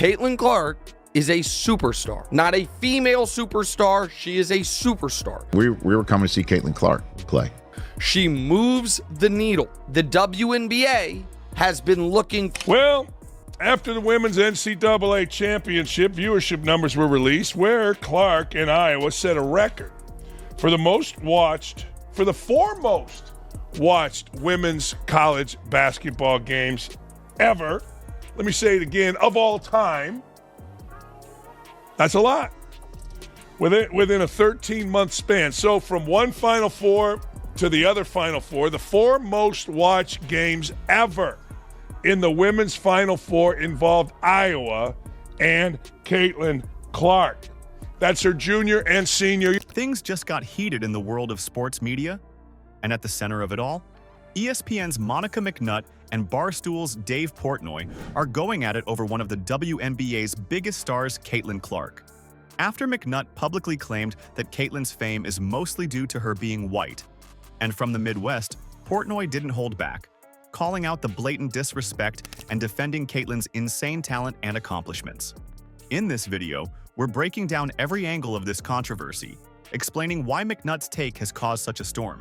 Caitlin Clark is a superstar. Not a female superstar. She is a superstar. We were coming to see Caitlin Clark play. She moves the needle. The WNBA has been looking. Well, after the women's NCAA championship, viewership numbers were released where Clark in Iowa set a record for the four most watched women's college basketball games ever. Let me say it again, of all time. That's a lot. Within a 13-month span. So from one Final Four to the other Final Four, the four most watched games ever in the women's Final Four involved Iowa and Caitlin Clark. That's her junior and senior. Things just got heated in the world of sports media, and at the center of it all, ESPN's Monica McNutt and Barstool's Dave Portnoy are going at it over one of the WNBA's biggest stars, Caitlin Clark. After McNutt publicly claimed that Caitlin's fame is mostly due to her being white, and from the Midwest, Portnoy didn't hold back, calling out the blatant disrespect and defending Caitlin's insane talent and accomplishments. In this video, we're breaking down every angle of this controversy, explaining why McNutt's take has caused such a storm,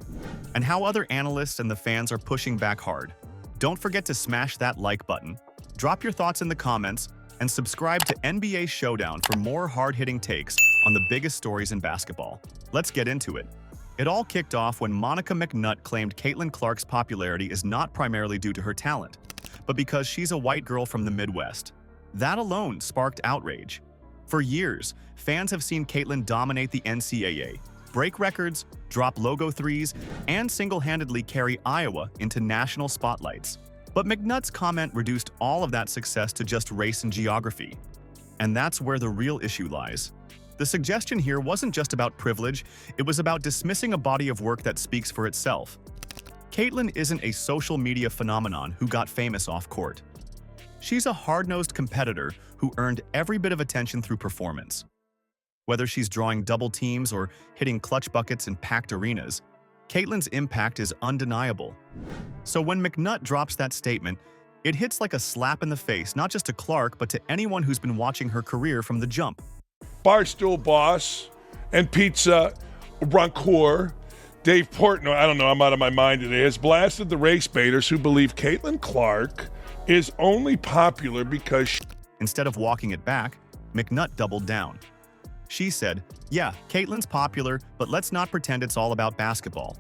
and how other analysts and the fans are pushing back hard. Don't forget to smash that like button, drop your thoughts in the comments, and subscribe to NBA Showdown for more hard-hitting takes on the biggest stories in basketball. Let's get into it. It all kicked off when Monica McNutt claimed Caitlin Clark's popularity is not primarily due to her talent, but because she's a white girl from the Midwest. That alone sparked outrage. For years, fans have seen Caitlin dominate the NCAA, break records, drop logo threes, and single-handedly carry Iowa into national spotlights. But McNutt's comment reduced all of that success to just race and geography. And that's where the real issue lies. The suggestion here wasn't just about privilege, it was about dismissing a body of work that speaks for itself. Caitlin isn't a social media phenomenon who got famous off court. She's a hard-nosed competitor who earned every bit of attention through performance. Whether she's drawing double teams or hitting clutch buckets in packed arenas, Caitlin's impact is undeniable. So when McNutt drops that statement, it hits like a slap in the face, not just to Clark, but to anyone who's been watching her career from the jump. Barstool boss and pizza rancor Dave Portnoy, I don't know, I'm out of my mind today, has blasted the race baiters who believe Caitlin Clark is only popular because Instead of walking it back, McNutt doubled down. She said, yeah, Caitlin's popular, but let's not pretend it's all about basketball.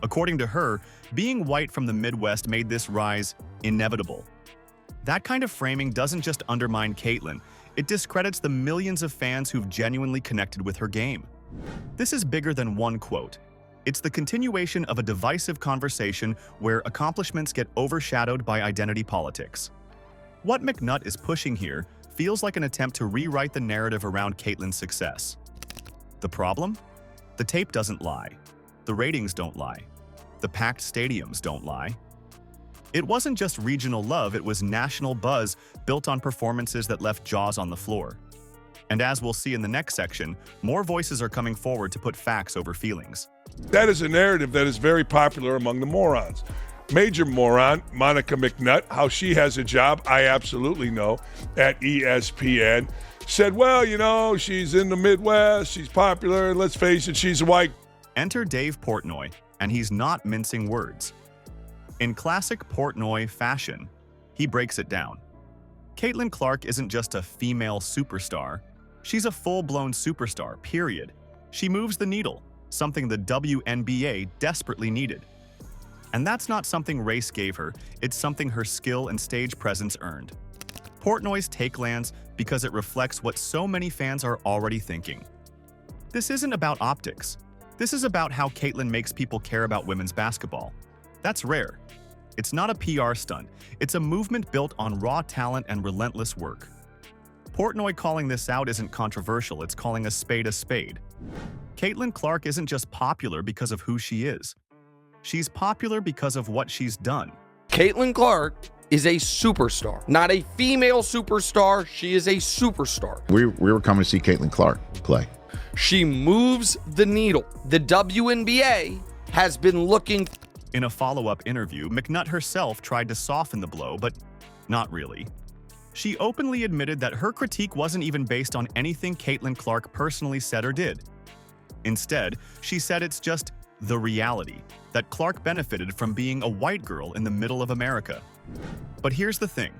According to her, being white from the Midwest made this rise inevitable. That kind of framing doesn't just undermine Caitlin, it discredits the millions of fans who've genuinely connected with her game. This is bigger than one quote. It's the continuation of a divisive conversation where accomplishments get overshadowed by identity politics. What McNutt is pushing here feels like an attempt to rewrite the narrative around Caitlin's success. The problem? The tape doesn't lie. The ratings don't lie. The packed stadiums don't lie. It wasn't just regional love, it was national buzz built on performances that left jaws on the floor. And as we'll see in the next section, more voices are coming forward to put facts over feelings. that is a narrative that is very popular among the morons. Major moron, Monica McNutt, how she has a job, I absolutely know, at ESPN, said, well, you know, she's in the Midwest, she's popular, and let's face it, she's white. Enter Dave Portnoy, and he's not mincing words. In classic Portnoy fashion, he breaks it down. Caitlin Clark isn't just a female superstar. She's a full-blown superstar, period. She moves the needle, something the WNBA desperately needed. And that's not something race gave her, it's something her skill and stage presence earned. Portnoy's take lands because it reflects what so many fans are already thinking. This isn't about optics. This is about how Caitlin makes people care about women's basketball. That's rare. It's not a PR stunt. It's a movement built on raw talent and relentless work. Portnoy calling this out isn't controversial, it's calling a spade a spade. Caitlin Clark isn't just popular because of who she is. She's popular because of what she's done. Caitlin Clark is a superstar, not a female superstar. She is a superstar. We were coming to see Caitlin Clark play. She moves the needle. The WNBA has been looking. In a follow-up interview, McNutt herself tried to soften the blow, but not really. She openly admitted that her critique wasn't even based on anything Caitlin Clark personally said or did. Instead, she said it's just the reality that Clark benefited from being a white girl in the middle of America. But here's the thing.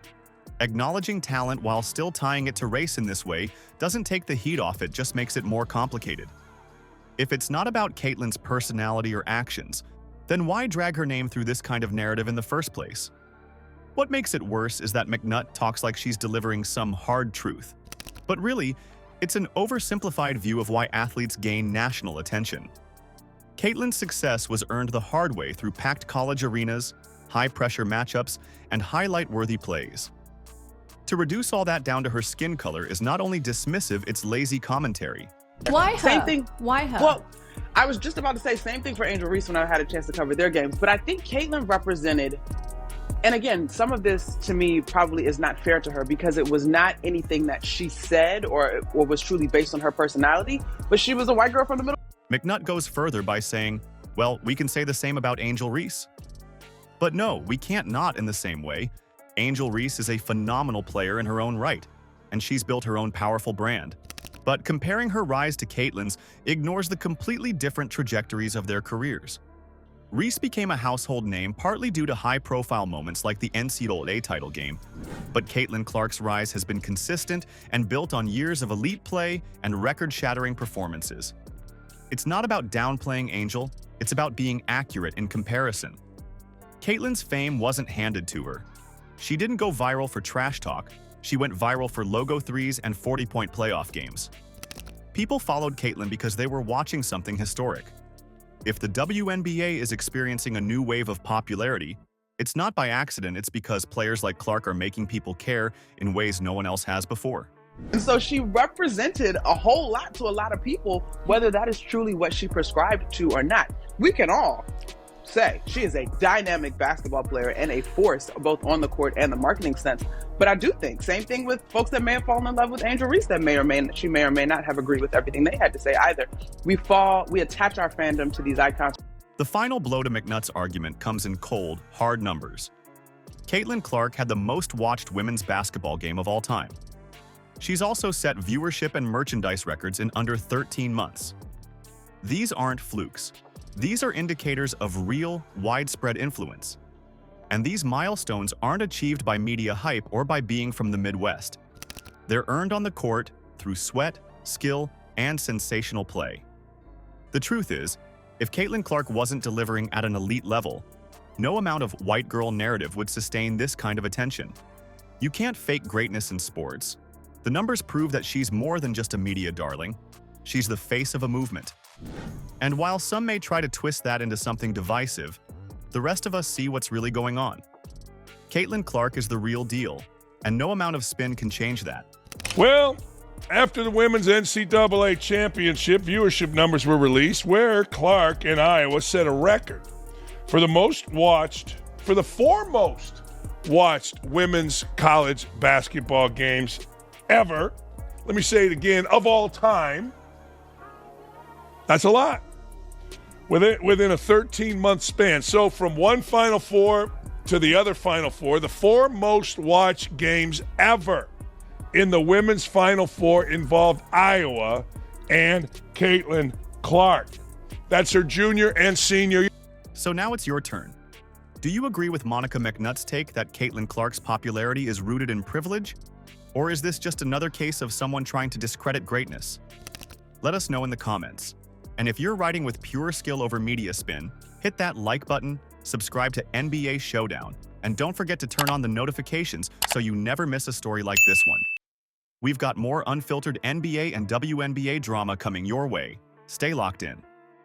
Acknowledging talent while still tying it to race in this way doesn't take the heat off, it just makes it more complicated. If it's not about Caitlin's personality or actions, then why drag her name through this kind of narrative in the first place? What makes it worse is that McNutt talks like she's delivering some hard truth. But really, it's an oversimplified view of why athletes gain national attention. Caitlin's success was earned the hard way through packed college arenas, high-pressure matchups, and highlight-worthy plays. To reduce all that down to her skin color is not only dismissive, it's lazy commentary. Why her? Same thing. Why her? Well, I was just about to say same thing for Angel Reese when I had a chance to cover their games, but I think Caitlin represented, and again, some of this to me probably is not fair to her because it was not anything that she said or was truly based on her personality, but she was a white girl from the middle. McNutt goes further by saying, well, we can say the same about Angel Reese. But no, we can't not in the same way. Angel Reese is a phenomenal player in her own right, and she's built her own powerful brand. But comparing her rise to Caitlin's ignores the completely different trajectories of their careers. Reese became a household name partly due to high-profile moments like the NCAA title game, but Caitlin Clark's rise has been consistent and built on years of elite play and record-shattering performances. It's not about downplaying Angel, it's about being accurate in comparison. Caitlin's fame wasn't handed to her. She didn't go viral for trash talk, she went viral for logo threes and 40-point playoff games. People followed Caitlin because they were watching something historic. If the WNBA is experiencing a new wave of popularity, it's not by accident, it's because players like Clark are making people care in ways no one else has before. And so she represented a whole lot to a lot of people, whether that is truly what she prescribed to or not. We can all say she is a dynamic basketball player and a force both on the court and the marketing sense. But I do think, same thing with folks that may have fallen in love with Angel Reese that she may or may not have agreed with everything they had to say either. We attach our fandom to these icons. The final blow to McNutt's argument comes in cold, hard numbers. Caitlin Clark had the most watched women's basketball game of all time. She's also set viewership and merchandise records in under 13 months. These aren't flukes. These are indicators of real, widespread influence. And these milestones aren't achieved by media hype or by being from the Midwest. They're earned on the court through sweat, skill, and sensational play. The truth is, if Caitlin Clark wasn't delivering at an elite level, no amount of white girl narrative would sustain this kind of attention. You can't fake greatness in sports. The numbers prove that she's more than just a media darling. She's the face of a movement. And while some may try to twist that into something divisive, the rest of us see what's really going on. Caitlin Clark is the real deal, and no amount of spin can change that. Well, after the women's NCAA championship, viewership numbers were released where Clark in Iowa set a record for the four most watched women's college basketball games ever. Let me say it again, of all time. That's a lot. Within a 13-month span. So from one Final Four to the other Final Four, the four most watched games ever in the women's Final Four involved Iowa and Caitlin Clark. That's her junior and senior year. So now it's your turn. Do you agree with Monica McNutt's take that Caitlin Clark's popularity is rooted in privilege? Or is this just another case of someone trying to discredit greatness? Let us know in the comments. And if you're writing with pure skill over media spin, hit that like button, subscribe to NBA Showdown, and don't forget to turn on the notifications so you never miss a story like this one. We've got more unfiltered NBA and WNBA drama coming your way. Stay locked in.